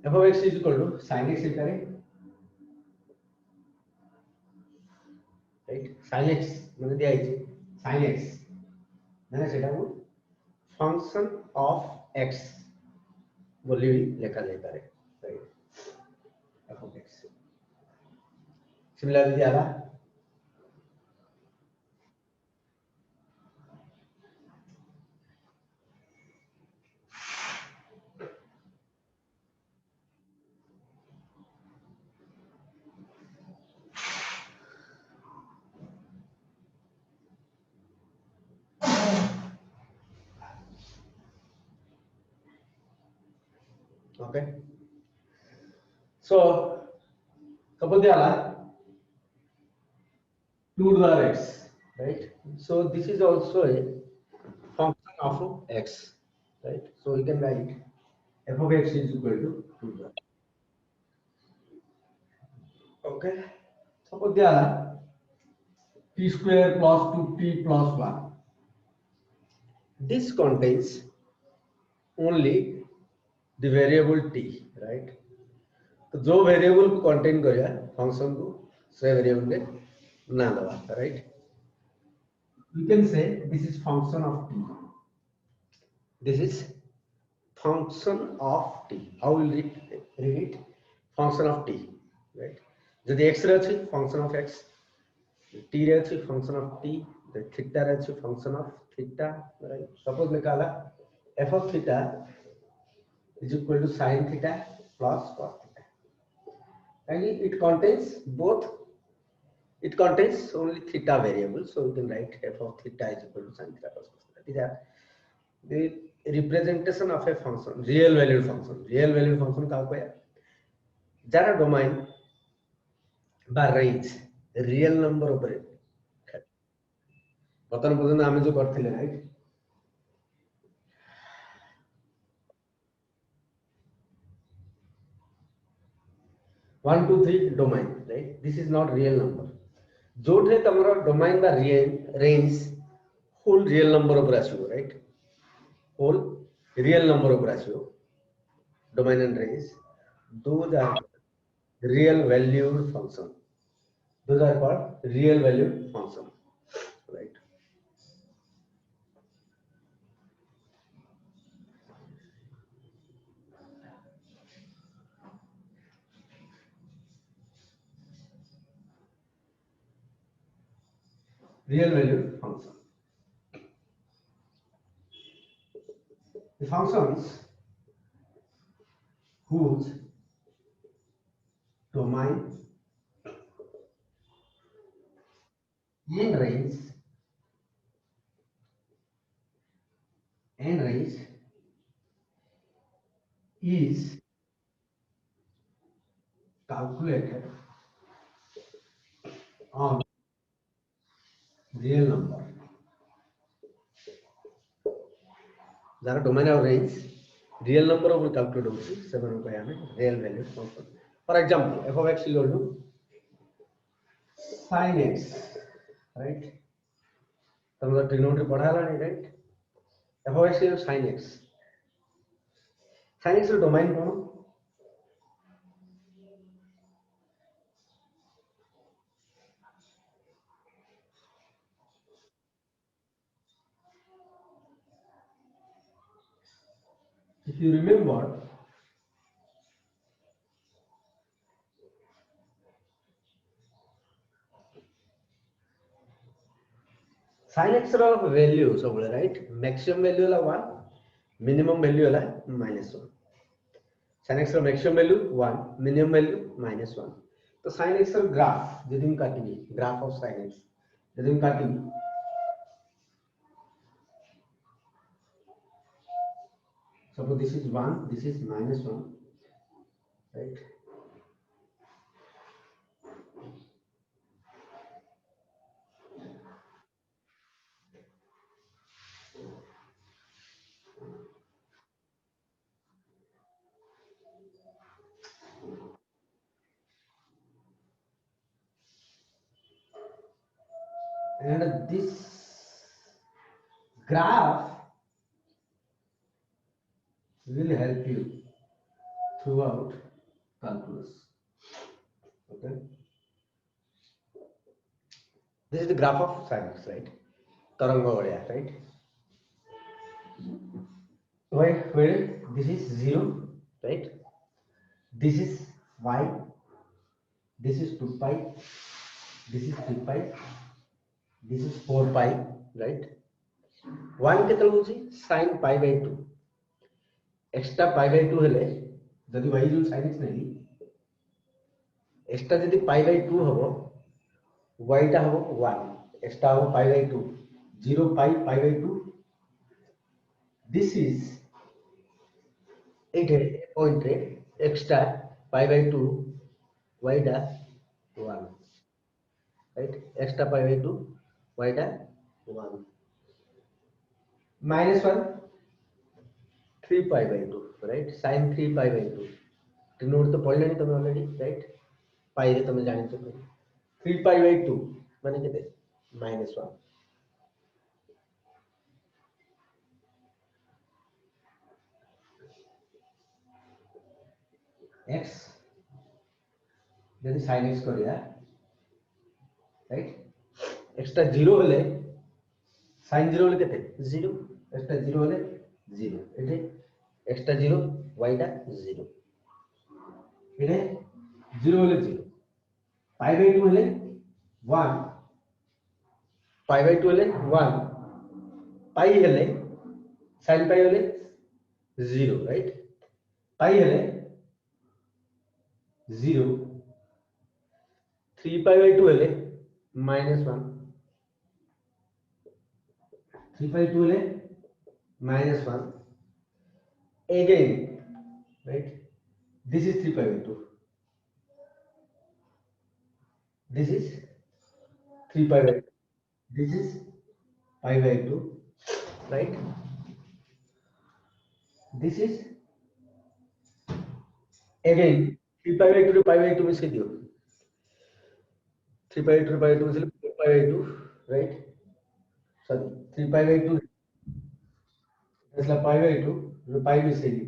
f of x is equal to sin x लिखा right sin x मैंने दिया है sin x मैंने सेटा को फंक्शन ऑफ x बोली लिखा जाए पारे right f of x similarly दिया okay so suppose दिया 2 to the power x right so this is also a function of x right so we can write f of x is equal to 2 to the okay suppose दिया t square plus 2t plus 1 this contains only the variable t right तो जो variable को contain करिया function को से variable के ना दवा right we can say this is function of t this is function of t how will read it function of t right जदि x रे अछि function of x t रे अछि function of t the theta रे अछि function of theta right suppose निकाला f of theta is equal to sin theta plus cos theta and it contains both it contains only theta variable so we can write f of theta is equal to sin theta plus cos theta these are the representation of a function real valued function का को जरा domain बा range real number ऊपर बर्तमान पर्यंत आमे जो करथिले right 1 2 3 domain right this is not real number जोठे तमरा डोमेन बा रेंज होल रियल नंबर ऊपर आसीबो राइट होल रियल नंबर ऊपर आसीबो domain and range those are real valued function those are called real valued function right real valued function the functions whose domain and range is calculated on real number जरा domain और range real number of calculate होची सेवन को यानी real value function for example f of x equal to sin x right तुम तो trigonometry पढ़ा लानी right f of x equal to sin x रो डोमेन कोन if you remember sin x रो वैल्यू सब राइट मैक्सिमम वैल्यू ला 1 minimum value ला -1 sin x रो मैक्सिमम वैल्यू 1 मिनिमम वैल्यू -1 तो sin x रो ग्राफ यदि हम काटिबी ग्राफ ऑफ sin x यदि हम काटिबी suppose this is 1 this is -1 right and this graph will help you throughout calculus. Okay, this is the graph of sin x, right? Taranga area, right? Where this is 0, right? This is y, this is 2 pi, this is 3 pi, this is 4 pi, right? 1 केतल होची sin pi by 2 extra pi by 2 हेले जदि y जो sin x नेली extra जदि pi by 2 हबो y टा हबो 1 extra हबो pi by 2 0 pi pi by 2 this is 8 point extra pi by 2 y टा 1, right? Extra pi by 2 y टा 1 minus 1 3 pi by 2, right? Sin 3 pi by 2 denote तो पढ़ लेनी तुम ऑलरेडी, राइट? पाई रे तुम जानी तो 3 pi by 2 माने केते -1 x यदि sin x करिया, राइट? एक्स्ट्रा 0 हेले sin 0 हेले केते 0 एक्स्ट्रा 0 हेले 0 एठे एक्स्ट्रा 0 y टा 0 एठे 0 हेले 0 pi by 2 हेले 1 pi by 2 हेले 1 pi हेले sin pi हेले 0, राइट? pi हेले 0 3 pi by 2 हेले -1 3 pi 2 हेले -1 again, right? This is 3 pi by 2, this is 3 pi by 2, this is pi by 2, right? This is again 3 pi by 2 to pi by 2 miss कर दियो 3 pi by 2 to pi by 2 miss 4 pi by 2, right? Sorry 3 pi by 2 इसला pi by 2 जो pi miss कर दी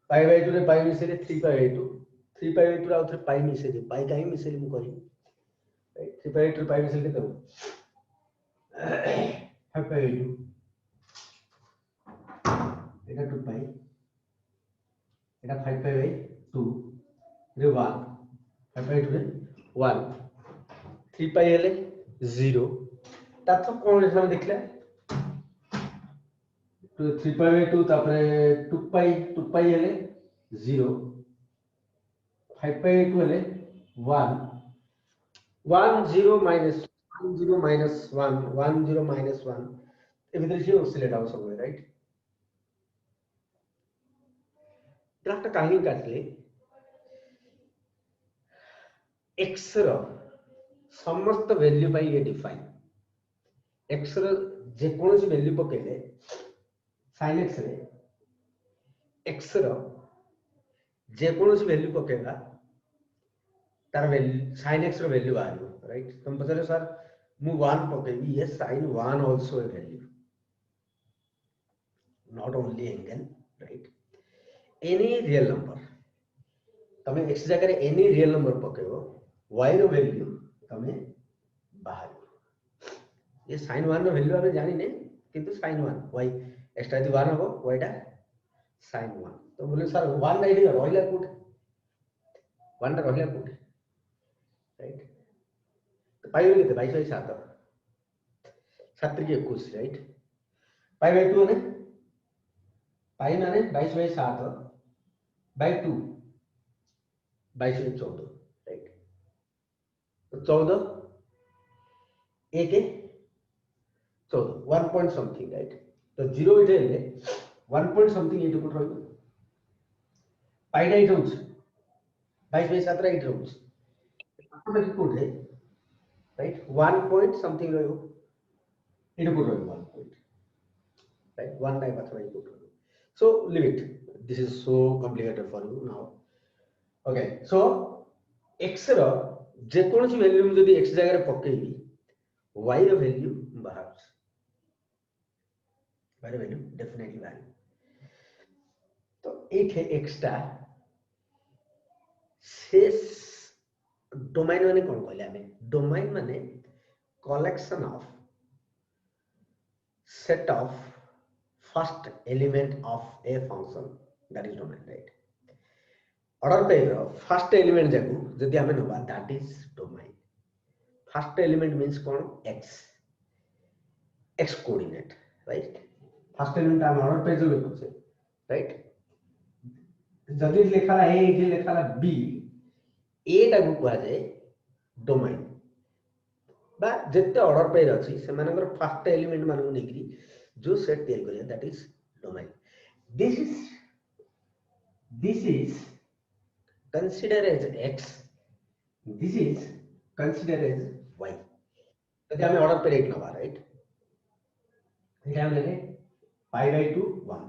pi by 2 रे pi miss कर 3 pi by 2 3 pi by 2 रा उधर pi miss कर दी pi काहे मिस कर दी मुझे, right? 3 pi by 2 pi miss कर दो 5 pi by 2 এটা 2 pi এটা 5 pi by 2 रे 1 5 pi 2 रे 1 3 pi हेले 0 तातो कोन रे हम देखले तो 3 pi by 2 तापरे 2 pi हेले 0 5 pi by 2 हेले 1 1 0 minus 1 0 minus 1 1 0 minus 1 ए भीतर से ऑसिलेट आउ सब, राइट? ग्राफटा काहे काटले x रो समस्त वैल्यू पाई ये डिफाइन x रो जे कोनसी वैल्यू पकेले sin x रे x रो जे कोनसी वैल्यू पकेला तार वैल्यू sin x रो वैल्यू आयो, राइट? तुम पचारे सर मु 1 पकेबी ये sin 1 also a value not only angle, right? Any real number तमे x जगह रे एनी रियल नंबर पकेबो y रो वैल्यू तमे बाहर ये sin 1 रो वैल्यू आमे जानि ने किंतु sin 1 y एक्स्ट्रा यदि 1 हो y टा sin 1 तो बोले सर 1 राइट रहला कोठे 1 टा रहला कोठे, राइट? तो पाई केते 22 7 7 के 21, राइट? पाई बाय 2 ने पाई माने 22 7 बाय 2 22 14, राइट? तो 14 एक 14 1 पॉइंट समथिंग, राइट? तो 0 इटे ले 1 पॉइंट समथिंग इटे को रहइबो पाई डा इटे होछ 22 7 रा इटे होछ ऑटोमेटिक कोठे, राइट? 1 पॉइंट समथिंग रहइबो इटे को रहइबो 1 पॉइंट, right? 1 टाइम अथवा equal to, so leave it, this is so complicated for you now, okay? So x रो जे कोनसी वैल्यू में जदी x जगह रे पकेबी y रो वैल्यू बाहर y रो वैल्यू डेफिनेटली बाहर तो 8 है x टा शेष डोमाइन माने कौन कहले आमे डोमाइन माने collection of set of first element of a function, that is domain, right? Order type first element jaku jodi ame nova, that is domain. First element means kon x coordinate, right? First element ame order page lo lekhuche, right? जदि लेखा a जे लेखा b a टाकू कहा जाए domain बा जेते order पे अछि से मानकर फर्स्ट एलिमेंट मानू नेकरी जो सेट तैयार करिया, that is domain. This is considered as x, this is considered as y. तो हमें ऑर्डर पे रेट नवा, राइट? ये हम लेंगे pi by 2 1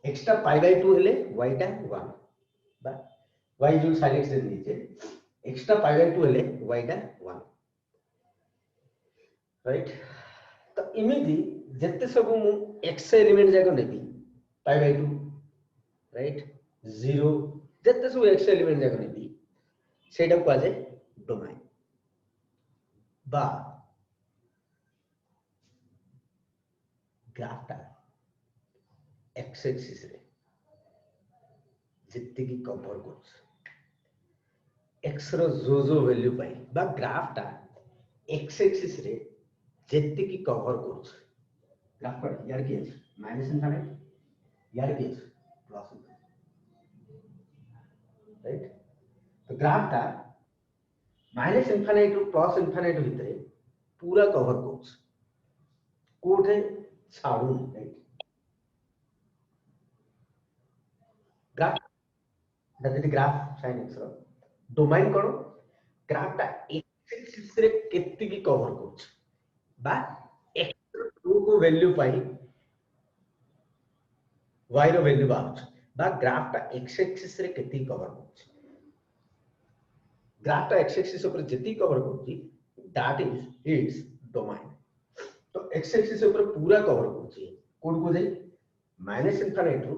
extra pi by 2 हेले y टा 1 बा y जो साइन x दे दीजिए एक्स्ट्रा पाई बाय 2 हेले y टा 1, राइट? तो इमिति जत्ते सब मु x एलिमेंट जाको नेबी पाई बाय 2, राइट? 0 जत्ते सब x एलिमेंट जाको नेबी सेटा को आजे डोमाइन बा ग्राफ टा x एक्सिस रे जित्ते की कवर करछ x रो जो वैल्यू पाई बा ग्राफ टा x एक्सिस रे जित्ते की कवर करछ ग्राफ पर यार की है माइनस इनफिनिट यार की है प्लस, राइट? तो ग्राफ टा minus infinite to plus infinite भितरे पूरा कवर करछ कोठे छाडू, right? Graph that is graph sin x रो डोमाइन करो ग्राफ टा x एक्सिस रे केत्ते की कवर करछ बा x रो को वैल्यू पाई y रो वैल्यू बाछ बा ग्राफ टा x एक्सिस रे केत्ते कवर करछ ग्राफ टा x एक्सिस ऊपर जति कवर करछि दैट इज इट्स डोमाइन. तो x एक्सिस ऊपर पूरा कवर करछि कोड को जाई minus infinite to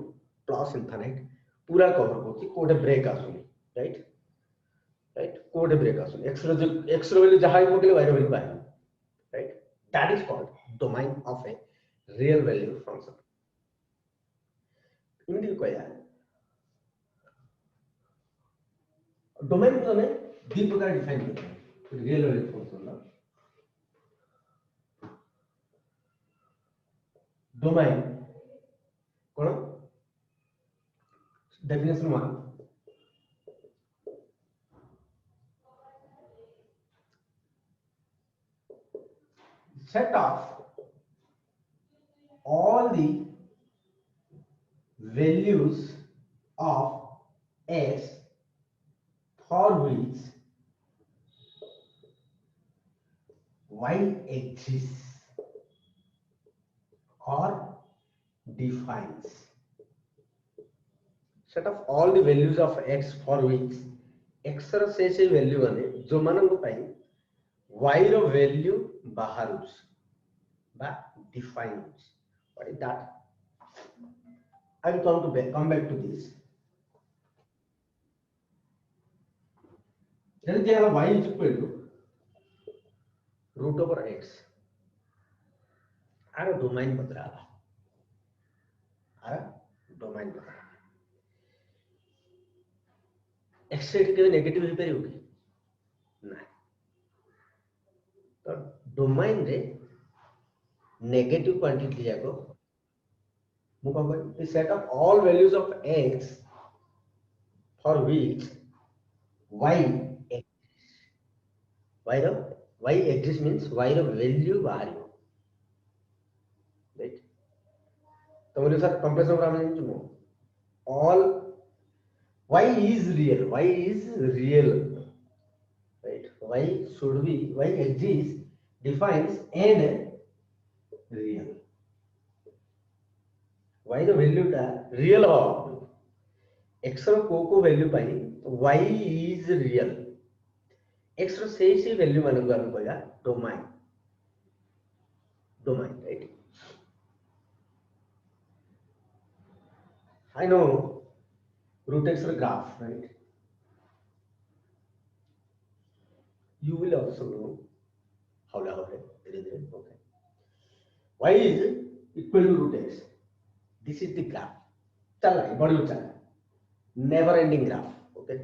plus infinite पूरा कवर करछि कोड ब्रेक आसुनी, राइट? राइट कोड ब्रेक आसुनी x रो वैल्यू जहां को गेले y रो वैल्यू बाय, right? That is called domain of a real value function. इनदी कोया डोमेन को हमें दी प्रकार डिफाइन करते हैं रियल वैल्यू फंक्शन ना डोमेन कौन definition 1 set of all the values of s for which y exists or defines. Set of all the values of x for which x ର ସେ value ମାନେ जो ମାନଙ୍କ ପାଇଁ y ର value ବାହାରୁଛି ବା define ହଉଛି. What is that? I will come back to this. Then they have y is equal to root over x. आर डोमाइन बदला आर डोमाइन बदला x रेट के नेगेटिव हो पारियो कि ना तो डोमाइन रे नेगेटिव क्वांटिटी जाको मु कहब the set of all values of x for which y y exists means y रो वैल्यू बाहरियो, राइट? तो बोले सर कंप्रेशन ग्राम में जो all y is real, right? Y should be y exists defines and real. y रो value टा real हो x रो को वैल्यू पाई y is real x रो से वैल्यू माने को हम कहला domain, right? I know root x graph, right? you will also know how la hobe dhire dhire. Okay, y is equal to root x. This is the graph. चल रहा है बड़ी चल रहा है, never ending graph. Okay,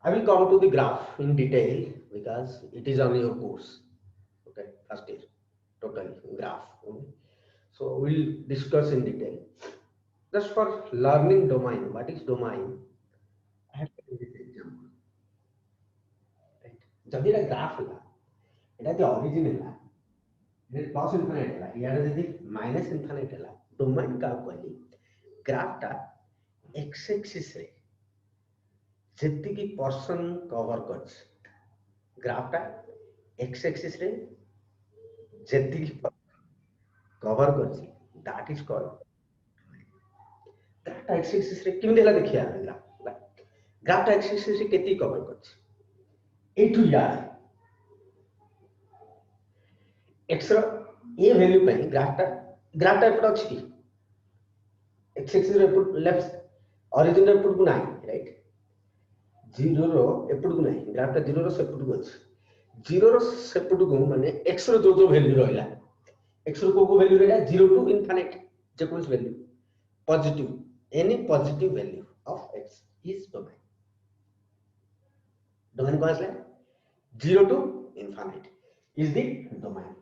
I will come to the graph in detail because it is on your course. Okay, first year totally graph. Okay. So we'll discuss in detail. Just for learning domain, what is domain? I have to give this example. Right? जब ये graph है, इटा जो origin है, ये plus infinite है, ये आने देती minus infinite है, domain का कोई ग्राफ टा x axis रे जितनी की portion cover करछ, ग्राफ टा x axis रे जितनी की cover करछ, that is called ग्राफ टा x axis रे किम देला देखिए ग्राफ ग्राफ टा x axis रे कितनी cover करछ एठू यार x ର ए वैल्यू ପାଇଁ ग्राफ ଟା ଏପଟ ଅଛି କି x axis ର ଏପଟ लेफ्ट origin ର ଏପଟ କୁ ନାହିଁ ରାଇଟ 0 ର ଏପଟ କୁ ନାହିଁ ଗ୍ରାଫ ଟା 0 ର ସେପଟ କୁ ଅଛି 0 ର ସେପଟ କୁ ମାନେ x ର जो वैल्यू रहला x ର को वैल्यू रहला 0 टू इनफिनिट जे कोन value positive any positive value of x is domain domain कौन है 0 to infinite is the domain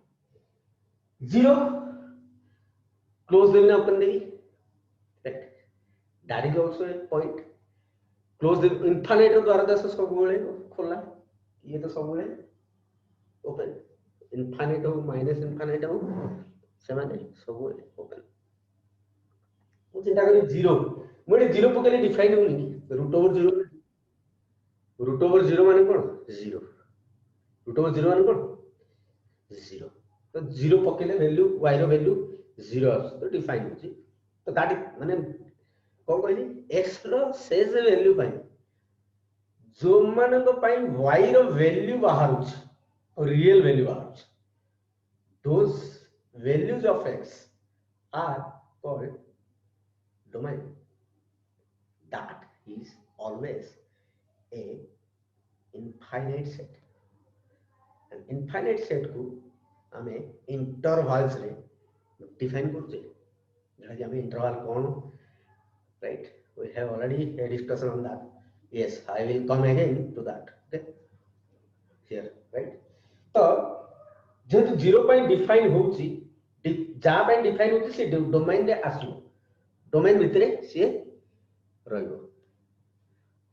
0 close देना ओपन देगी right that is also a point close the infinite द्वारा दस सब बोले खोला ये तो सब बोले ओपन इनफिनिट हो माइनस इनफिनिट हो सेवन सब बोले ओपन वो चिंता करी 0 मोडे 0 पकले डिफाइन होनी रूट ओवर 0 माने कोन 0 रूट ओवर 0 माने कोन 0 तो 0 पकेले वैल्यू y रो वैल्यू 0 तो डिफाइन होची तो दैट माने कोन कहली x रो सेज वैल्यू पाई जो मानन को पाई y रो वैल्यू बाहर होची और रियल वैल्यू बाहर होची those values of x are called domain that is always a infinite set and infinite set को हमें इंटरवल्स रे डिफाइन करछे जहा कि हमें इंटरवल कोन right we have already a discussion on that yes I will come again to that okay here right तो जेतु 0 point define होची जा पॉइंट डिफाइन होची से डोमेन रे आसलो डोमेन भितरे से रहइबो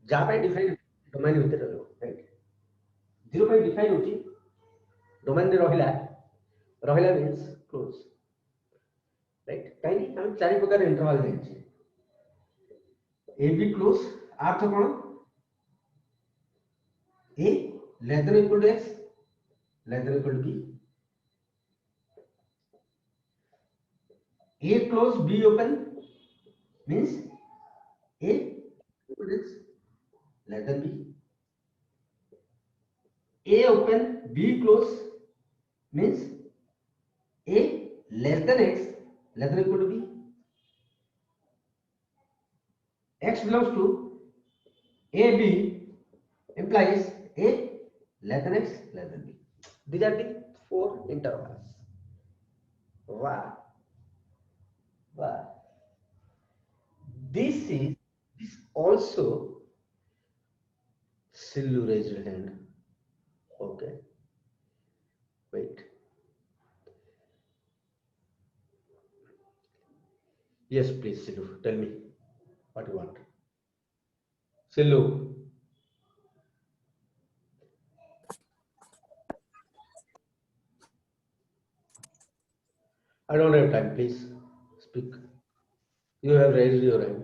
जा पॉइंट डिफाइन डोमेन भितरे रहइबो राइट 0 पॉइंट डिफाइन होची डोमेन रे रहिला मींस क्लोज राइट काई हम चारि प्रकार इंटरवल देछि ए बी क्लोज अर्थ कोन a less than equal to x less than equal to b a close b open means a equal to x less than b a open b close means a less than x less than equal to b x belongs to a b implies a less than x less than b these are the four intervals wow this also Sillu raised your hand okay wait yes please Sillu tell me what you want Sillu I don't have time please speak you have raised your hand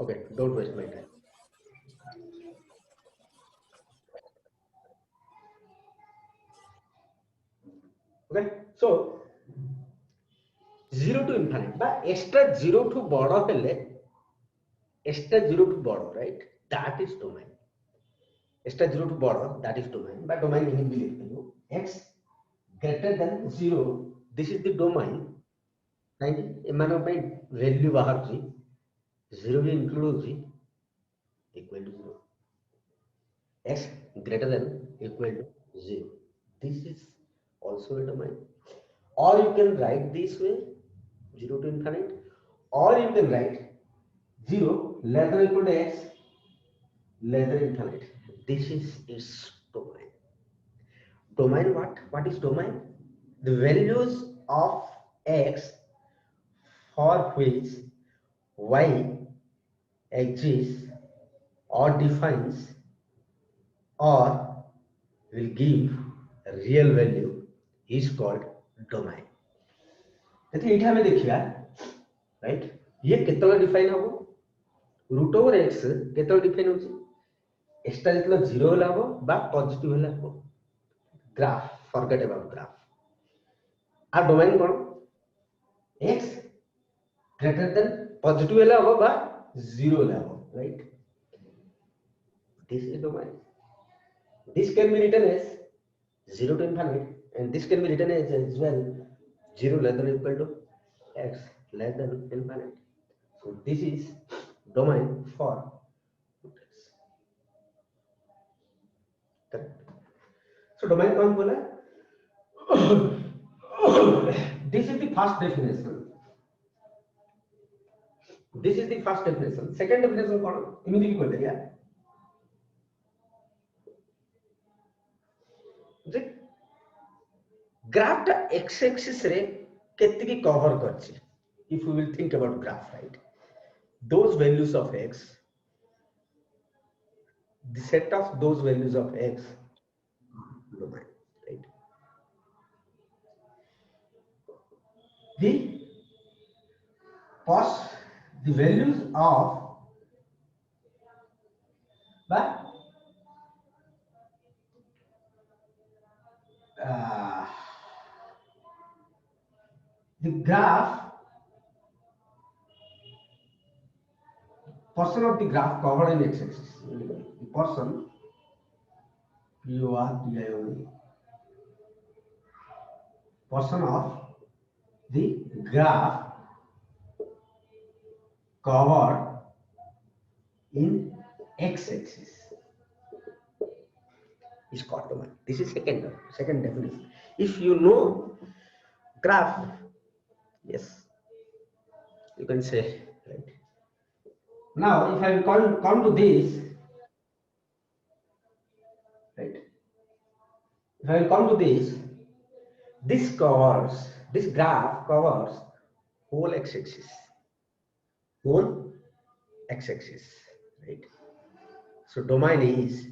okay don't waste my time okay so 0 to infinite but extra 0 to बड़ हेले extra 0 to बड़ right that is domain extra 0 to बड़ that is domain but domain meaning भी लिख दो x greater than 0 this is the domain कहीं एमान value बाहर 0 भी इंक्लूड होची equal to 0 x greater than equal to 0. This is also a domain. Or you can write this way 0 to infinite, or you can write 0 less than equal to x less than infinite. This is its domain. Domain what is domain? The values of x for which y exists or defines or will give a real value is called domain. यदि एठा हमें देखिया right ये केतला define हो root over x केतला define होची x टा जेतला 0 होला हो बा पॉजिटिव होला हो ग्राफ फॉरगेट अबाउट ग्राफ आ डोमेन कोन x ग्रेटर देन पॉजिटिव होला हो बा 0 होला हो right this is domain. This can be written as 0 to infinite, and this can be written as well 0 less than equal to x less than infinite. So this is domain for x. Correct. So domain कौन बोला? This is the first definition. This is the first definition. Second definition कौन? Immediately कोई दिया. Graph टा x axis रे केतिकी cover करछि if we will think about graph right those values of x the set of those values of x domain right the the values of the graph portion of the graph covered in x-axis. The portion portion of the graph covered in x-axis is called domain. This is second definition. If you know graph, yes, you can say right. Now, if I will come to this, right? If I will come to this graph covers whole x-axis, right? So domain is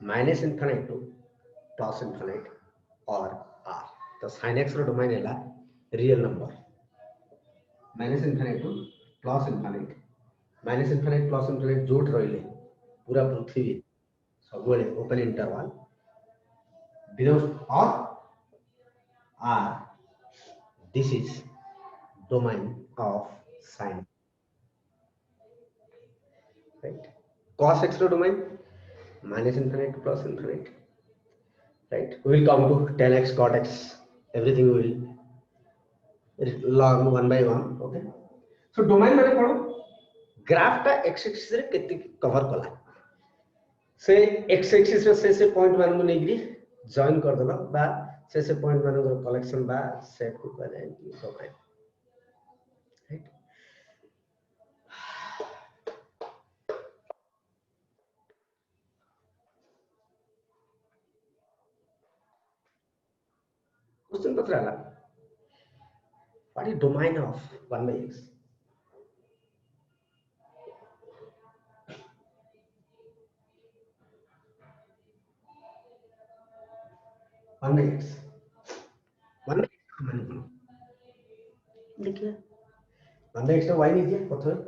minus infinite to plus infinite or r. The sin x रो domain है real number. Minus infinite to plus infinite. Minus infinite plus infinite जोड़ रहिले पूरा पृथ्वी सबले open interval belongs और r this is domain of sin right cos x ro domain minus infinite to plus infinite right we will come to tan x cot x everything will log 1 by 1 okay so domain माने कोन graph टा x axis रे केति cover कला से x axis रे से point मान को Negri join कर देला बा से पॉइंट मान को कलेक्शन बा सेट को कर जाए डोमेन राइट क्वेश्चन पत्रला what is domain of 1 by x one x देखिए वन एक्स वाई नहीं दिया प्रथम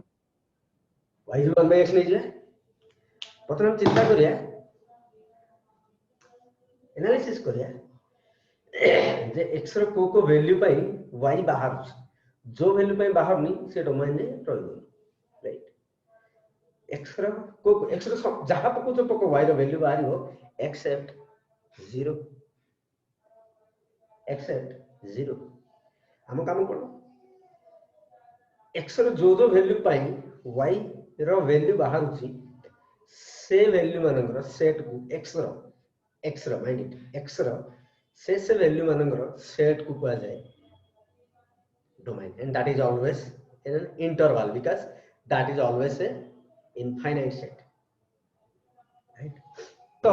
वाई जो वन एक्स नहीं दिया प्रथम चिंता करिया एनालिसिस करिया जे एक्स रो को वैल्यू पाई वाई बाहर जो वैल्यू पाई बाहर नहीं से डोमेन ने रहइबो राइट एक्स रो जहां पको वाई रो वैल्यू बाहर हो एक्सेप्ट 0 एक्सेप्ट 0 हम काम करो x रो जो वैल्यू पाई y रो वैल्यू बाहर से वैल्यू मानकर सेट को x रो माइंड इट x रो से वैल्यू मानकर सेट को कहा जाए domain, and that is always in an interval because that is always a infinite set, right? तो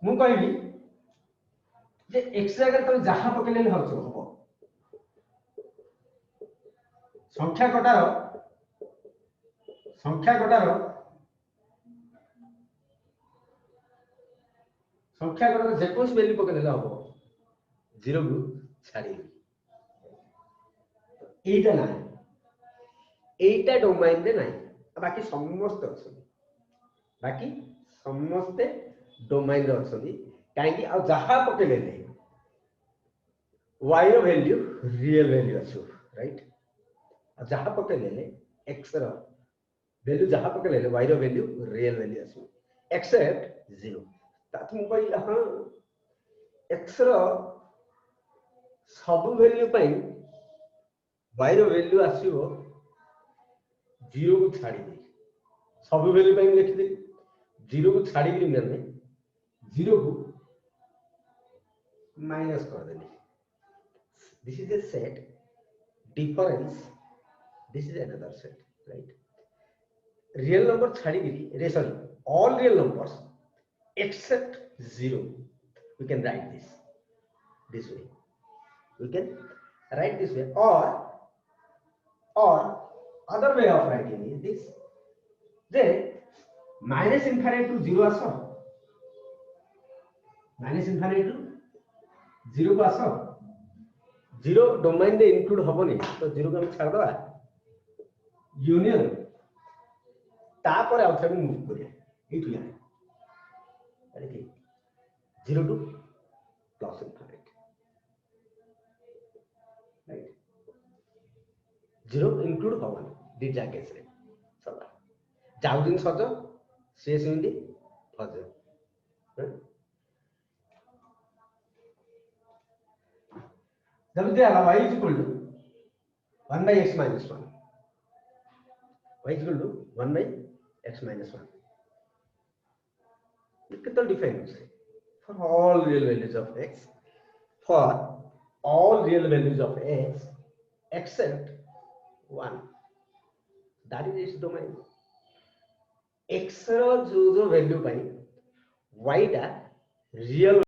मु कहबी जे x जगह तो जहां पकेले हबो संख्या कटार जेकोस वैल्यू पकेले हबो 0 को छाड़ी एटा ना एटा डोमेन रे नाही बाकी समस्त अछि बाकी समस्त डोमेन रे अछि काहेकि आ जहा पकेले नै y रो वैल्यू रियल वैल्यू अछि राइट आ जहा पकेले x रो वैल्यू जहा पकेले y रो वैल्यू रियल वैल्यू अछि एक्सेप्ट 0 ताकि मु कहि हां x रो सब वैल्यू पई y रो वैल्यू आसीबो 0 को छाड़ी दे सब वैल्यू पई लिखि दे 0 को छाड़ी के माने 0 को माइनस कर देनी this is a set difference this is another set right real number छाड़ी गिरी sorry all real numbers except 0 we can write this way we can write this way or other way of writing is this J minus infinite to 0 आसो minus infinite to 0 को आसो 0 domain रे include हबनी तो 0 को हम छाड़ दवा union तापर आउ थरे मूव करिया एठु या अरे की 0 to plus infinite right 0 include हबनी दी जाकेस रे सला जाउ दिन सज से सेमती फज जब दिया y is equal to 1 by x minus 1 y is equal to 1 by x minus 1 look at the difference for all real values of x for all real values of x except 1 that is its domain x रो जो value पाई y टा real